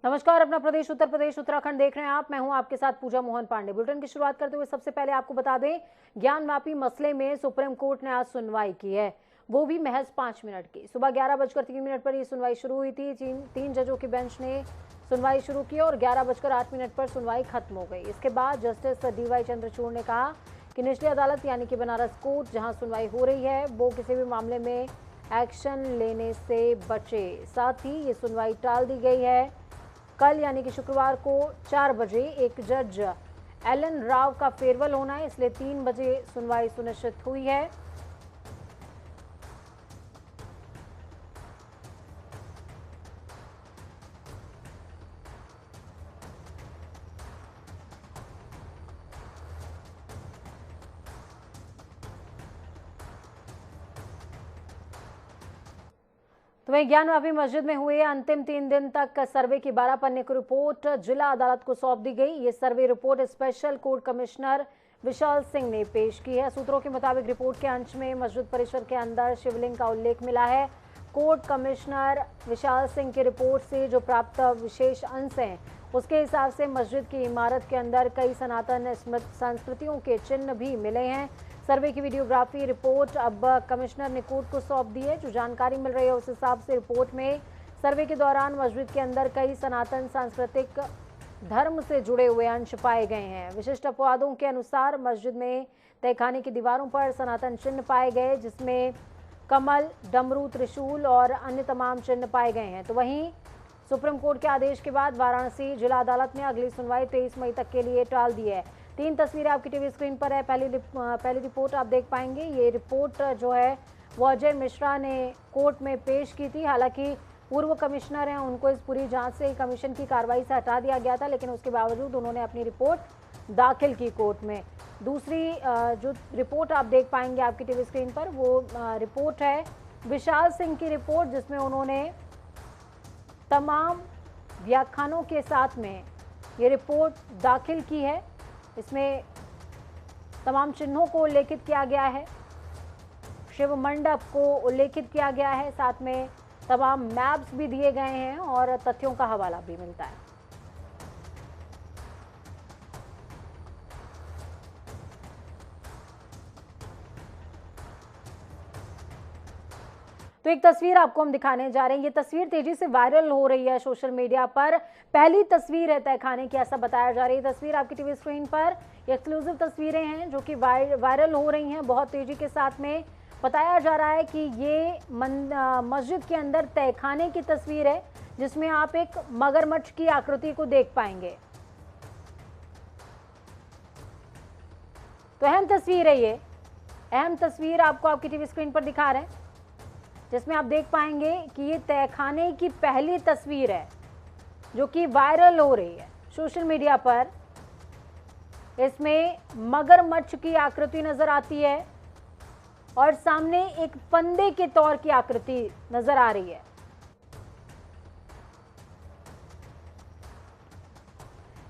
नमस्कार। अपना प्रदेश उत्तर प्रदेश उत्तराखंड देख रहे हैं आप। मैं हूं आपके साथ पूजा मोहन पांडे। बुलेटिन की शुरुआत करते हुए सबसे पहले आपको बता दें, ज्ञानवापी मसले में सुप्रीम कोर्ट ने आज सुनवाई की है, वो भी महज 5 मिनट की। सुबह 11:03 पर ये सुनवाई शुरू हुई थी। तीन जजों की बेंच ने सुनवाई शुरू की और 11:08 पर सुनवाई खत्म हो गई। इसके बाद जस्टिस DY चंद्रचूड़ ने कहा कि निचली अदालत यानी कि बनारस कोर्ट जहां सुनवाई हो रही है वो किसी भी मामले में एक्शन लेने से बचे। साथ ही ये सुनवाई टाल दी गई है। कल यानी कि शुक्रवार को 4 बजे एक जज एलन राव का फेयरवेल होना है, इसलिए 3 बजे सुनवाई सुनिश्चित हुई है। तो वहीं ज्ञानवापी मस्जिद में हुए अंतिम 3 दिन तक सर्वे की 12 पन्ने की रिपोर्ट जिला अदालत को सौंप दी गई। ये survey report special court commissioner Vishal Singh ने पेश की है। सूत्रों के मुताबिक रिपोर्ट के अंश में मस्जिद परिसर के अंदर शिवलिंग का उल्लेख मिला है। कोर्ट कमिश्नर विशाल सिंह की रिपोर्ट से जो प्राप्त विशेष अंश हैं उसके हिसाब से मस्जिद की इमारत के अंदर कई सनातन संस्कृतियों के चिन्ह भी मिले हैं। सर्वे की वीडियोग्राफी रिपोर्ट अब कमिश्नर ने कोर्ट को सौंप दी है। जो जानकारी मिल रही है उस हिसाब से रिपोर्ट में सर्वे के दौरान मस्जिद के अंदर कई सनातन सांस्कृतिक धर्म से जुड़े हुए अंश पाए गए हैं। विशिष्ट अपवादों के अनुसार मस्जिद में तहखाने की दीवारों पर सनातन चिन्ह पाए गए, जिसमें कमल, डमरू, त्रिशूल और अन्य तमाम चिन्ह पाए गए हैं। तो वहीं सुप्रीम कोर्ट के आदेश के बाद वाराणसी जिला अदालत ने अगली सुनवाई 23 मई तक के लिए टाल दी है। 3 तस्वीरें आपकी टीवी स्क्रीन पर है। पहली रिपोर्ट आप देख पाएंगे। ये रिपोर्ट जो है वो अजय मिश्रा ने कोर्ट में पेश की थी। हालांकि पूर्व कमिश्नर हैं, उनको इस पूरी जांच से कमीशन की कार्रवाई से हटा दिया गया था, लेकिन उसके बावजूद उन्होंने अपनी रिपोर्ट दाखिल की कोर्ट में। दूसरी जो रिपोर्ट आप देख पाएंगे आपकी टीवी स्क्रीन पर, वो रिपोर्ट है विशाल सिंह की रिपोर्ट, जिसमें उन्होंने तमाम व्याख्यानों के साथ में ये रिपोर्ट दाखिल की है। इसमें तमाम चिन्हों को उल्लेखित किया गया है, शिव मंडप को उल्लेखित किया गया है, साथ में तमाम मैप्स भी दिए गए हैं और तथ्यों का हवाला भी मिलता है। तो एक तस्वीर आपको हम दिखाने जा रहे हैं। ये तस्वीर तेजी से वायरल हो रही है सोशल मीडिया पर। पहली तस्वीर है तहखाने की, ऐसा बताया जा रही है। तस्वीर आपकी टीवी स्क्रीन पर एक्सक्लूसिव तस्वीरें हैं जो कि वायरल हो रही हैं बहुत तेजी के साथ में। बताया जा रहा है कि ये मस्जिद के अंदर तहखाने की तस्वीर है, जिसमें आप एक मगरमच्छ की आकृति को देख पाएंगे। तो अहम तस्वीर है ये, अहम तस्वीर आपको आपकी टीवी स्क्रीन पर दिखा रहे हैं, जिसमें आप देख पाएंगे कि ये तहखाने की पहली तस्वीर है जो कि वायरल हो रही है सोशल मीडिया पर। इसमें मगरमच्छ की आकृति नजर आती है और सामने एक फंदे के तौर की आकृति नजर आ रही है।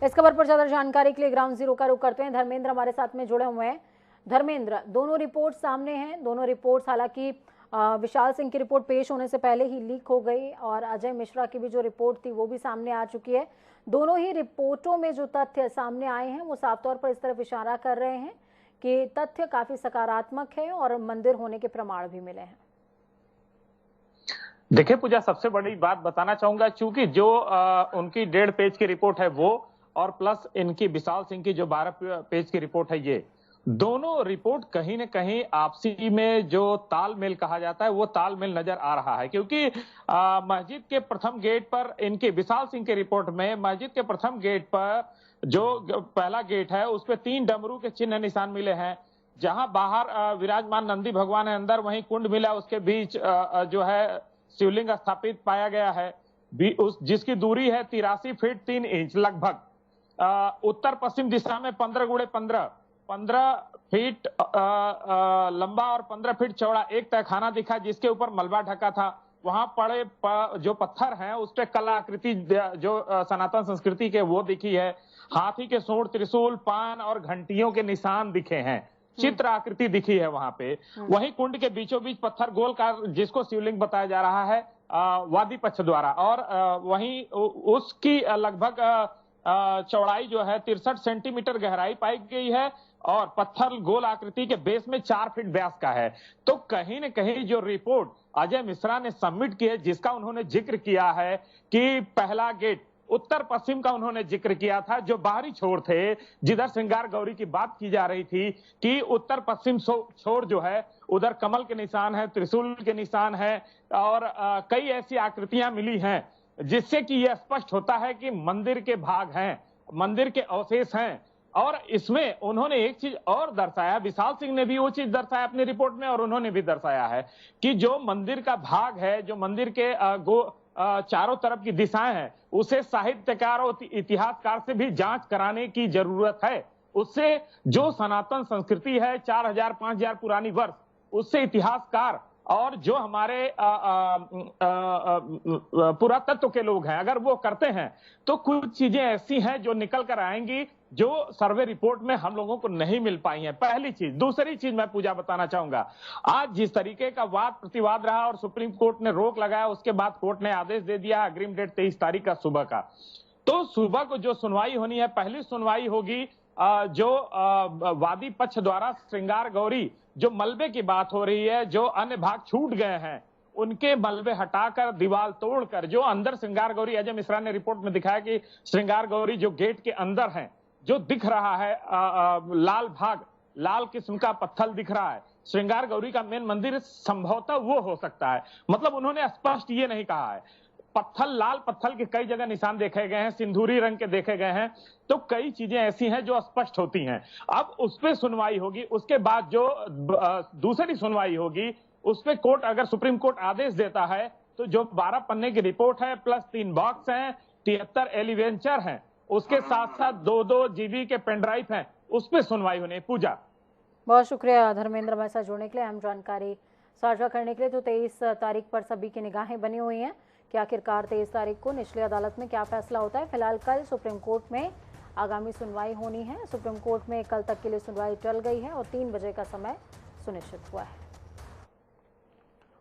इस खबर पर ज्यादा जानकारी के लिए ग्राउंड जीरो का रुख करते हैं। धर्मेंद्र हमारे साथ में जुड़े हुए हैं। धर्मेंद्र, दोनों रिपोर्ट सामने हैं। दोनों रिपोर्ट्स हालांकि विशाल सिंह की रिपोर्ट पेश होने से पहले ही लीक हो गई और अजय मिश्रा की भी जो रिपोर्ट थी वो भी सामने आ चुकी है। दोनों ही रिपोर्टों में जो तथ्य सामने आए हैं वो साफ तौर पर इस तरफ इशारा कर रहे हैं कि तथ्य काफी सकारात्मक है और मंदिर होने के प्रमाण भी मिले हैं। देखिए पूजा, सबसे बड़ी बात बताना चाहूंगा, चूंकि जो उनकी 1.5 पेज की रिपोर्ट है वो और प्लस इनकी विशाल सिंह की जो 12 पेज की रिपोर्ट है, ये दोनों रिपोर्ट कहीं न कहीं आपसी में जो तालमेल कहा जाता है वो तालमेल नजर आ रहा है। क्योंकि मस्जिद के प्रथम गेट पर इनकी विशाल सिंह की रिपोर्ट में मस्जिद के प्रथम गेट पर जो पहला गेट है उस पर 3 डमरू के चिन्ह निशान मिले हैं। जहां बाहर विराजमान नंदी भगवान है, अंदर वहीं कुंड मिला, उसके बीच जो है शिवलिंग स्थापित पाया गया है, जिसकी दूरी है 83 फीट 3 इंच लगभग। उत्तर पश्चिम दिशा में 15 फीट लंबा और 15 फीट चौड़ा एक तहखाना दिखा, जिसके ऊपर मलबा ढका था। वहां पड़े जो पत्थर हैं उस पर कलाकृति जो सनातन संस्कृति के वो दिखी है। हाथी के सूंड, त्रिशूल, पान और घंटियों के निशान दिखे हैं, चित्र आकृति दिखी है वहां पे। वहीं कुंड के बीचों बीच पत्थर गोल का, जिसको शिवलिंग बताया जा रहा है, वादी पक्ष द्वारा, और वहीं उसकी लगभग चौड़ाई जो है 63 सेंटीमीटर गहराई पाई गई है और पत्थर गोल आकृति के बेस में 4 फीट व्यास का है। तो कहीं न कहीं जो रिपोर्ट अजय मिश्रा ने सबमिट की है, जिसका उन्होंने जिक्र किया है कि पहला गेट उत्तर पश्चिम का उन्होंने जिक्र किया था, जो बाहरी छोर थे, जिधर श्रृंगार गौरी की बात की जा रही थी कि उत्तर पश्चिम छोर जो है उधर कमल के निशान है, त्रिशूल के निशान है और कई ऐसी आकृतियां मिली हैं जिससे कि यह स्पष्ट होता है कि मंदिर के भाग हैं, मंदिर के अवशेष हैं। और इसमें उन्होंने एक चीज और दर्शाया, विशाल सिंह ने भी वो चीज दर्शाया अपनी रिपोर्ट में और उन्होंने भी दर्शाया है कि जो मंदिर का भाग है, जो मंदिर के चारों तरफ की दिशाएं हैं, उसे साहित्यकार और इतिहासकार से भी जांच कराने की जरूरत है। उससे जो सनातन संस्कृति है 4000 5000 पुरानी वर्ष, उससे इतिहासकार और जो हमारे पुरातत्व के लोग हैं, अगर वो करते हैं तो कुछ चीजें ऐसी हैं जो निकल कर आएंगी जो सर्वे रिपोर्ट में हम लोगों को नहीं मिल पाई हैं। पहली चीज। दूसरी चीज मैं पूजा बताना चाहूंगा, आज जिस तरीके का वाद प्रतिवाद रहा और सुप्रीम कोर्ट ने रोक लगाया, उसके बाद कोर्ट ने आदेश दे दिया अग्रिम डेट 23 तारीख का सुबह का। तो सुबह को जो सुनवाई होनी है, पहली सुनवाई होगी जो वादी पक्ष द्वारा श्रृंगार गौरी जो मलबे की बात हो रही है, जो अन्य भाग छूट गए हैं उनके मलबे हटाकर दीवार तोड़कर जो अंदर श्रृंगार गौरी, अजय मिश्रा ने रिपोर्ट में दिखाया कि श्रृंगार गौरी जो गेट के अंदर है, जो दिख रहा है लाल भाग, लाल किस्म का पत्थर दिख रहा है, श्रृंगार गौरी का मेन मंदिर संभवतः वो हो सकता है। मतलब उन्होंने स्पष्ट ये नहीं कहा है। पत्थर, लाल पत्थर के कई जगह निशान देखे गए हैं, सिंदूरी रंग के देखे गए हैं, तो कई चीजें ऐसी हैं जो स्पष्ट होती हैं। अब उस पर सुनवाई होगी, उसके बाद जो दूसरी सुनवाई होगी उस पर कोर्ट, अगर सुप्रीम कोर्ट आदेश देता है तो जो 12 पन्ने की रिपोर्ट है प्लस 3 बॉक्स हैं, 73 एलिवेंचर हैं, उसके साथ साथ 2-2 GB के पेनड्राइव हैं, उस पर सुनवाई होनी है। पूजा, बहुत शुक्रिया धर्मेंद्र हमारे साथ जुड़ने के लिए, अहम जानकारी साझा करने के लिए। तो 23 तारीख पर सभी की निगाहें बनी हुई हैं कि आखिरकार 23 तारीख को निचली अदालत में क्या फैसला होता है। फिलहाल कल सुप्रीम कोर्ट में आगामी सुनवाई होनी है। सुप्रीम कोर्ट में कल तक के लिए सुनवाई टल गई है और 3 बजे का समय सुनिश्चित हुआ है।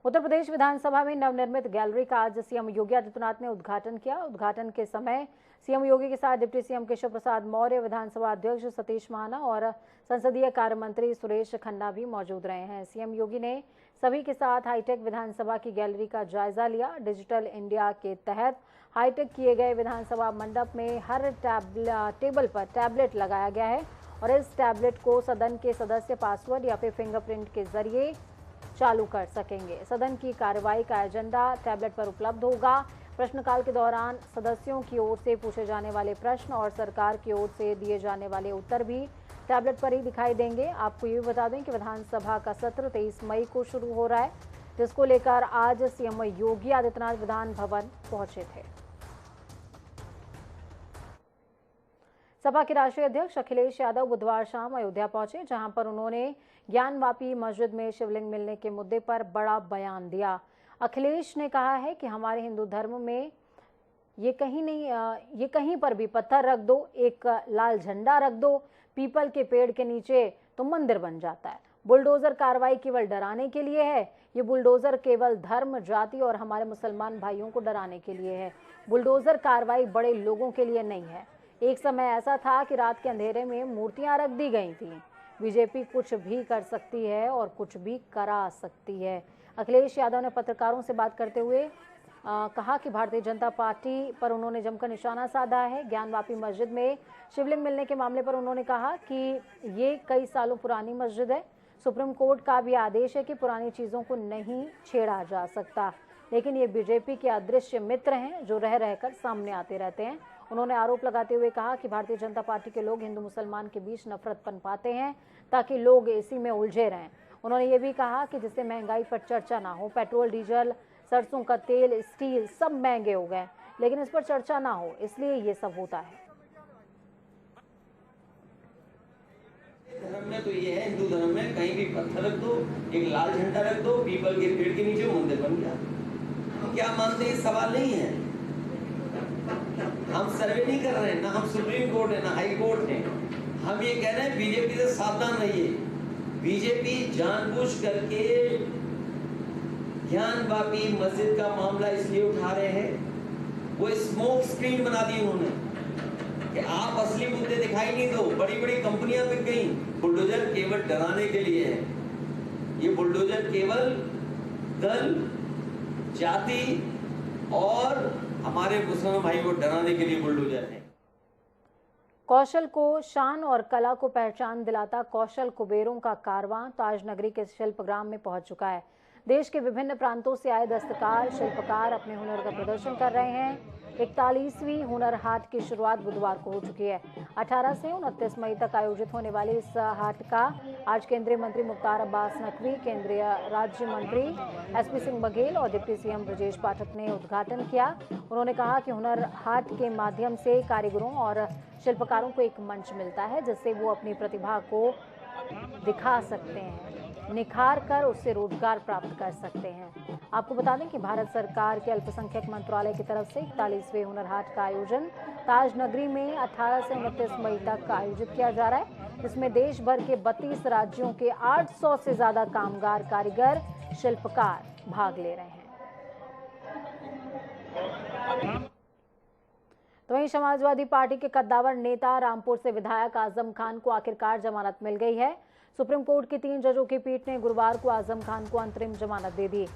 उत्तर प्रदेश विधानसभा में नवनिर्मित गैलरी का आज सीएम योगी आदित्यनाथ ने उद्घाटन किया। उद्घाटन के समय सीएम योगी के साथ डिप्टी सीएम केशव प्रसाद मौर्य, विधानसभा अध्यक्ष सतीश महाना और संसदीय कार्य मंत्री सुरेश खन्ना भी मौजूद रहे हैं। सीएम योगी ने सभी के साथ हाईटेक विधानसभा की गैलरी का जायजा लिया। डिजिटल इंडिया के तहत हाईटेक किए गए विधानसभा मंडप में हर टेबल पर टैबलेट लगाया गया है और इस टैबलेट को सदन के सदस्य पासवर्ड या फिर फिंगरप्रिंट के जरिए चालू कर सकेंगे। सदन की कार्रवाई का एजेंडा टैबलेट पर उपलब्ध होगा। प्रश्नकाल के दौरान सदस्यों की ओर से पूछे जाने वाले प्रश्न और सरकार की ओर से दिए जाने वाले उत्तर भी टैबलेट पर ही दिखाई देंगे। आपको ये भी बता दें कि विधानसभा का सत्र 23 मई को शुरू हो रहा है, जिसको लेकर आज सीएम योगी आदित्यनाथ विधान भवन पहुंचे थे। सपा के राष्ट्रीय अध्यक्ष अखिलेश यादव बुधवार शाम अयोध्या पहुंचे, जहां पर उन्होंने ज्ञानवापी मस्जिद में शिवलिंग मिलने के मुद्दे पर बड़ा बयान दिया। अखिलेश ने कहा है कि हमारे हिंदू धर्म में ये कहीं पर भी पत्थर रख दो, एक लाल झंडा रख दो, पीपल के पेड़ के नीचे तो मंदिर बन जाता है। बुलडोजर कार्रवाई केवल डराने के लिए है। ये बुलडोजर केवल धर्म, जाति और हमारे मुसलमान भाइयों को डराने के लिए है। बुलडोजर कार्रवाई बड़े लोगों के लिए नहीं है। एक समय ऐसा था कि रात के अंधेरे में मूर्तियां रख दी गई थीं। बीजेपी कुछ भी कर सकती है और कुछ भी करा सकती है। अखिलेश यादव ने पत्रकारों से बात करते हुए कहा कि भारतीय जनता पार्टी पर उन्होंने जमकर निशाना साधा है। ज्ञानवापी मस्जिद में शिवलिंग मिलने के मामले पर उन्होंने कहा कि ये कई सालों पुरानी मस्जिद है। सुप्रीम कोर्ट का भी आदेश है कि पुरानी चीज़ों को नहीं छेड़ा जा सकता, लेकिन ये बीजेपी के अदृश्य मित्र हैं जो रह रहकर सामने आते रहते हैं। उन्होंने आरोप लगाते हुए कहा कि भारतीय जनता पार्टी के लोग हिंदू मुसलमान के बीच नफरत पनपाते हैं ताकि लोग इसी में उलझे रहें। उन्होंने ये भी कहा कि जिससे महंगाई पर चर्चा ना हो। पेट्रोल, डीजल, सरसों का तेल, स्टील सब महंगे हो गए, लेकिन इस पर चर्चा ना हो, इसलिए ये सब होता है। धर्म में तो ये है, हिंदू धर्म में कहीं भी पत्थर रख दो, एक लाल झंडा रख दो, पीपल के पेड़ के नीचे मंदिर बन गया। हम क्या मानते हैं, सवाल नहीं है। हम सर्वे नहीं कर रहे हैं, ना हम सुप्रीम कोर्ट है ना हाई कोर्ट है। हम ये कह रहे हैं बीजेपी से सावधान रहिए। बीजेपी जानबूझ करके ज्ञानवापी मस्जिद का मामला इसलिए उठा रहे हैं, वो स्मोक स्क्रीन बना दी उन्होंने कि आप असली मुद्दे दिखाई नहीं दो। बड़ी बड़ी कंपनियां बिक गई। बुलडोजर केवल डराने के लिए है। ये बुलडोजर केवल दल, जाति और हमारे मुसलमान भाई को डराने के लिए बुलडोजर है। कौशल को शान और कला को पहचान दिलाता कौशल कुबेरों का कारवां ताज नगरी के शिल्पग्राम में पहुंच चुका है। देश के विभिन्न प्रांतों से आए दस्तकार शिल्पकार अपने हुनर का प्रदर्शन कर रहे हैं। 41वीं हुनर हाट की शुरुआत बुधवार को हो चुकी है। 18 से 29 मई तक आयोजित होने वाली इस हाट का आज केंद्रीय मंत्री मुख्तार अब्बास नकवी, केंद्रीय राज्य मंत्री एसपी सिंह बघेल और डिप्टी सीएम ब्रजेश पाठक ने उद्घाटन किया। उन्होंने कहा कि हुनर हाट के माध्यम से कारीगरों और शिल्पकारों को एक मंच मिलता है जिससे वो अपनी प्रतिभा को दिखा सकते हैं, निखार कर उससे रोजगार प्राप्त कर सकते हैं। आपको बता दें कि भारत सरकार के अल्पसंख्यक मंत्रालय की तरफ से 41वें हुनर हाट का आयोजन ताज नगरी में 18 से 29 मई तक आयोजित किया जा रहा है, जिसमें देश भर के 32 राज्यों के 800 से ज्यादा कामगार, कारीगर, शिल्पकार भाग ले रहे हैं। तो वहीं समाजवादी पार्टी के कद्दावर नेता रामपुर से विधायक आजम खान को आखिरकार जमानत मिल गई है। सुप्रीम कोर्ट की 3 जजों की पीठ ने गुरुवार को आजम खान को अंतरिम जमानत दे दी।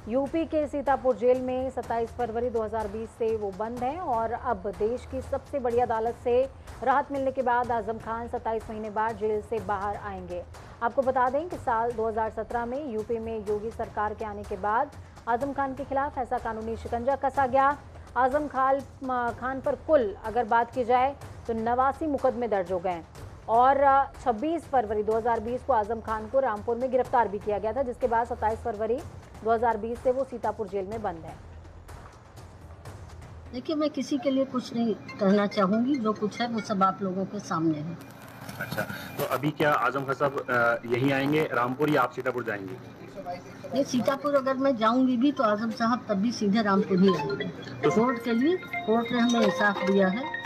यूपी के सीतापुर जेल में 27 फरवरी 2020 से वो बंद हैं और अब देश की सबसे बड़ी अदालत से राहत मिलने के बाद आजम खान 27 महीने बाद जेल से बाहर आएंगे। आपको बता दें कि साल 2017 में यूपी में योगी सरकार के आने के बाद आजम खान के खिलाफ ऐसा कानूनी शिकंजा कसा गया। आजम खान पर कुल अगर बात की जाए तो 89 मुकदमे दर्ज हो गए और 26 फरवरी 2020 को आजम खान को रामपुर में गिरफ्तार भी किया गया था, जिसके बाद 27 फरवरी 2020 से वो सीतापुर जेल में बंद है। देखिए, मैं किसी के लिए कुछ नहीं कहना चाहूँगी, जो कुछ है वो सब आप लोगों के सामने है। अच्छा, तो अभी क्या आजम खान साहब यहीं आएंगे रामपुर या आप सीतापुर जाएंगे? ये सीतापुर अगर मैं जाऊंगी भी तो आजम साहब तब भी सीधे रामपुर ही आएंगे। कोर्ट के लिए कोर्ट ने हमें इंसाफ दिया है।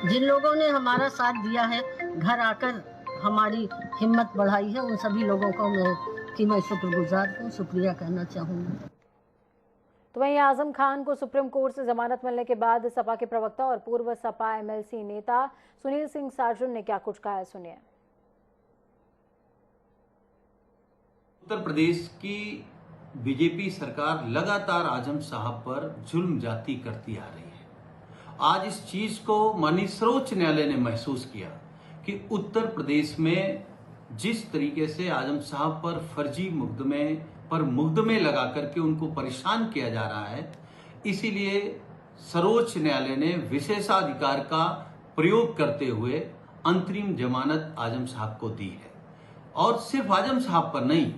जिन लोगों ने हमारा साथ दिया है, घर आकर हमारी हिम्मत बढ़ाई है, उन सभी लोगों को मैं शुक्रगुजार हूँ, शुक्रिया कहना चाहूँगी। तो वहीं आजम खान को सुप्रीम कोर्ट से जमानत मिलने के बाद सपा के प्रवक्ता और पूर्व सपा एमएलसी नेता सुनील सिंह सार्जन ने क्या कुछ कहा है, सुनिए। उत्तर प्रदेश की बीजेपी सरकार लगातार आजम साहब पर जुल्म जाती करती आ रही है। आज इस चीज को माननीय सर्वोच्च न्यायालय ने महसूस किया कि उत्तर प्रदेश में जिस तरीके से आजम साहब पर फर्जी मुकदमे लगा करके उनको परेशान किया जा रहा है, इसीलिए सर्वोच्च न्यायालय ने विशेषाधिकार का प्रयोग करते हुए अंतरिम जमानत आजम साहब को दी है। और सिर्फ आजम साहब पर नहीं,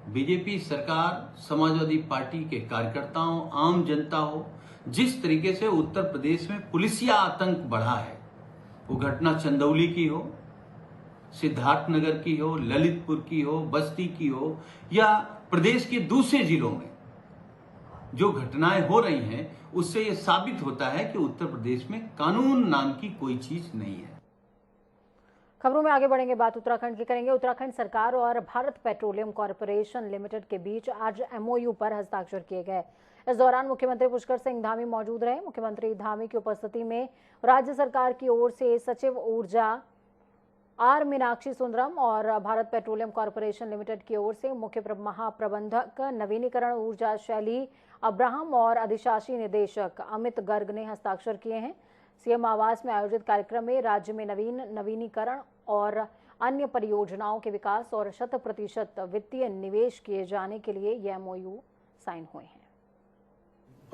बीजेपी सरकार, समाजवादी पार्टी के कार्यकर्ताओं, आम जनता हो, जिस तरीके से उत्तर प्रदेश में पुलिसिया आतंक बढ़ा है, वो घटना चंदौली की हो, सिद्धार्थनगर की हो, ललितपुर की हो, बस्ती की हो या प्रदेश के दूसरे जिलों में जो घटनाएं हो रही हैं, उससे ये साबित होता है कि उत्तर प्रदेश में कानून नाम की कोई चीज नहीं है। खबरों में आगे बढ़ेंगे, बात उत्तराखंड की करेंगे। उत्तराखंड सरकार और भारत पेट्रोलियम कॉर्पोरेशन लिमिटेड के बीच आज एमओयू पर हस्ताक्षर किए गए। इस दौरान मुख्यमंत्री पुष्कर सिंह धामी मौजूद रहे। मुख्यमंत्री धामी की उपस्थिति में राज्य सरकार की ओर से सचिव ऊर्जा आर मीनाक्षी सुंदरम और भारत पेट्रोलियम कॉर्पोरेशन लिमिटेड की ओर से मुख्य महाप्रबंधक नवीनीकरण ऊर्जा शैली अब्राहम और अधिशासी निदेशक अमित गर्ग ने हस्ताक्षर किए हैं। सीएम आवास में आयोजित कार्यक्रम में राज्य में नवीनीकरण और अन्य परियोजनाओं के विकास और 100% वित्तीय निवेश किए जाने के लिए ये एमओयू साइन हुए हैं।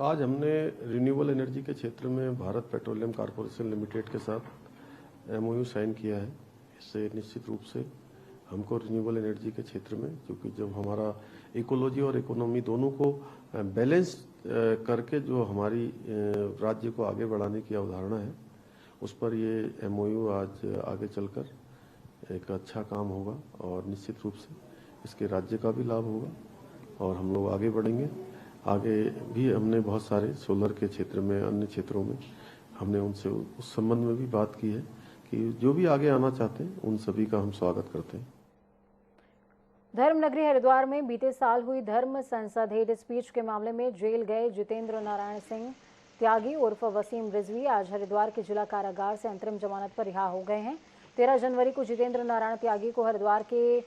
आज हमने रिन्यूएबल एनर्जी के क्षेत्र में भारत पेट्रोलियम कॉर्पोरेशन लिमिटेड के साथ एमओयू साइन किया है। इससे निश्चित रूप से हमको रिन्यूएबल एनर्जी के क्षेत्र में, क्योंकि जब हमारा इकोलॉजी और इकोनॉमी दोनों को बैलेंस करके जो हमारी राज्य को आगे बढ़ाने की अवधारणा है, उस पर ये एमओयू आज आगे चलकर एक अच्छा काम होगा और निश्चित रूप से इसके राज्य का भी लाभ होगा और हम लोग आगे बढ़ेंगे। आगे भी हमने बहुत सारे सोलर के क्षेत्र में, अन्य क्षेत्रों में हमने उनसे उस संबंध में भी बात की है कि जो भी आगे आना चाहते हैं उन सभी का हम स्वागत करते हैं। धर्मनगरी हरिद्वार में बीते साल हुई धर्म संसद हेट स्पीच के मामले में जेल गए जितेंद्र नारायण सिंह त्यागी उर्फ वसीम रिजवी आज हरिद्वार के जिला कारागार से अंतरिम जमानत पर रिहा हो गए हैं। 13 जनवरी को जितेंद्र नारायण त्यागी को हरिद्वार के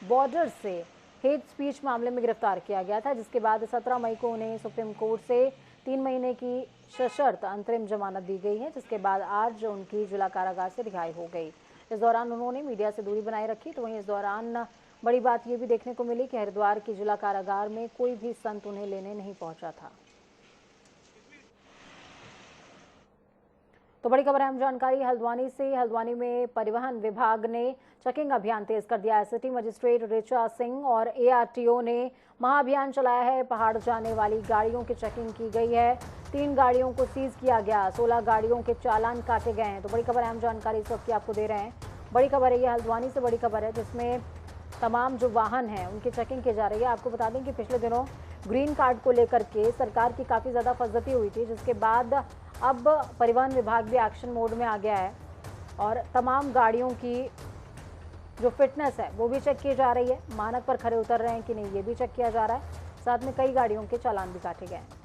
बॉर्डर से हेट स्पीच मामले में गिरफ्तार किया गया था, जिसके बाद 17 मई को उन्हें सुप्रीम कोर्ट से 3 महीने की सशर्त अंतरिम जमानत दी गई है, जिसके बाद आज उनकी जिला कारागार से रिहाई हो गई। इस दौरान उन्होंने मीडिया से दूरी बनाए रखी। तो वहीं इस दौरान बड़ी बात ये भी देखने को मिली कि हरिद्वार की जिला कारागार में कोई भी संत उन्हें लेने नहीं पहुंचा था। तो बड़ी खबर अहम जानकारी हल्द्वानी से। हल्द्वानी में परिवहन विभाग ने चेकिंग अभियान तेज कर दिया है। सिटी मजिस्ट्रेट ऋचा सिंह और ARTO ने महाअभियान चलाया है। पहाड़ जाने वाली गाड़ियों की चेकिंग की गई है। 3 गाड़ियों को सीज किया गया, 16 गाड़ियों के चालान काटे गए हैं। तो बड़ी खबर अहम जानकारी इस वक्त की आपको दे रहे हैं। बड़ी खबर है ये हल्द्वानी से बड़ी खबर है, जिसमें तमाम जो वाहन हैं उनकी चेकिंग की जा रही है। आपको बता दें कि पिछले दिनों ग्रीन कार्ड को लेकर के सरकार की काफ़ी ज़्यादा फज्जती हुई थी, जिसके बाद अब परिवहन विभाग भी एक्शन मोड में आ गया है और तमाम गाड़ियों की जो फिटनेस है वो भी चेक की जा रही है। मानक पर खरे उतर रहे हैं कि नहीं ये भी चेक किया जा रहा है। साथ में कई गाड़ियों के चालान भी काटे गए हैं।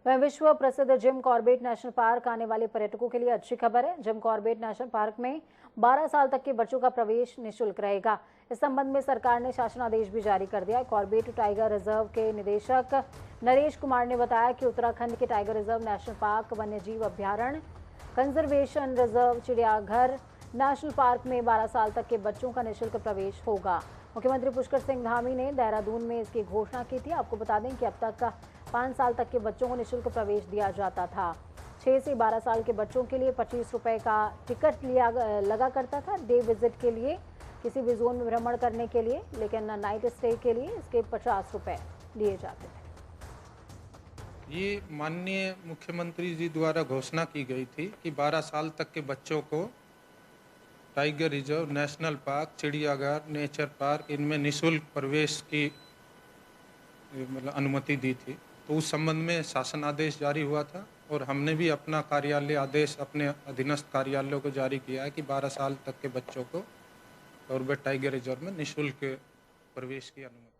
वह विश्व प्रसिद्ध जिम कॉर्बेट नेशनल पार्क आने वाले पर्यटकों के लिए अच्छी खबर है। जिम कॉर्बेट नेशनल पार्क में 12 साल तक के बच्चों का प्रवेश निःशुल्क रहेगा। इस संबंध में सरकार ने शासनादेश भी जारी कर दिया है। कॉर्बेट टाइगर रिजर्व के निदेशक नरेश कुमार ने बताया कि उत्तराखंड के टाइगर रिजर्व, नेशनल पार्क, वन्यजीव अभ्यारण्य, कंजर्वेशन रिजर्व, चिड़ियाघर नेशनल पार्क में 12 साल तक के बच्चों का निःशुल्क प्रवेश होगा। मुख्यमंत्री पुष्कर सिंह धामी ने देहरादून में इसकी घोषणा की थी। आपको बता दें कि अब तक 5 साल तक के बच्चों को निःशुल्क प्रवेश दिया जाता था। 6 से 12 साल के बच्चों के लिए 25 रुपये का टिकट लगा करता था डे विजिट के लिए, किसी भी जोन में भ्रमण करने के लिए, लेकिन नाइट स्टे के लिए इसके 50 रुपये लिए जाते थे। ये माननीय मुख्यमंत्री जी द्वारा घोषणा की गई थी कि 12 साल तक के बच्चों को टाइगर रिजर्व, नेशनल पार्क, चिड़ियाघर, नेचर पार्क, इनमें निःशुल्क प्रवेश की मतलब अनुमति दी थी। तो उस संबंध में शासन आदेश जारी हुआ था और हमने भी अपना कार्यालय आदेश अपने अधीनस्थ कार्यालयों को जारी किया है कि 12 साल तक के बच्चों को कॉर्बेट टाइगर रिजर्व में निःशुल्क प्रवेश की अनुमति।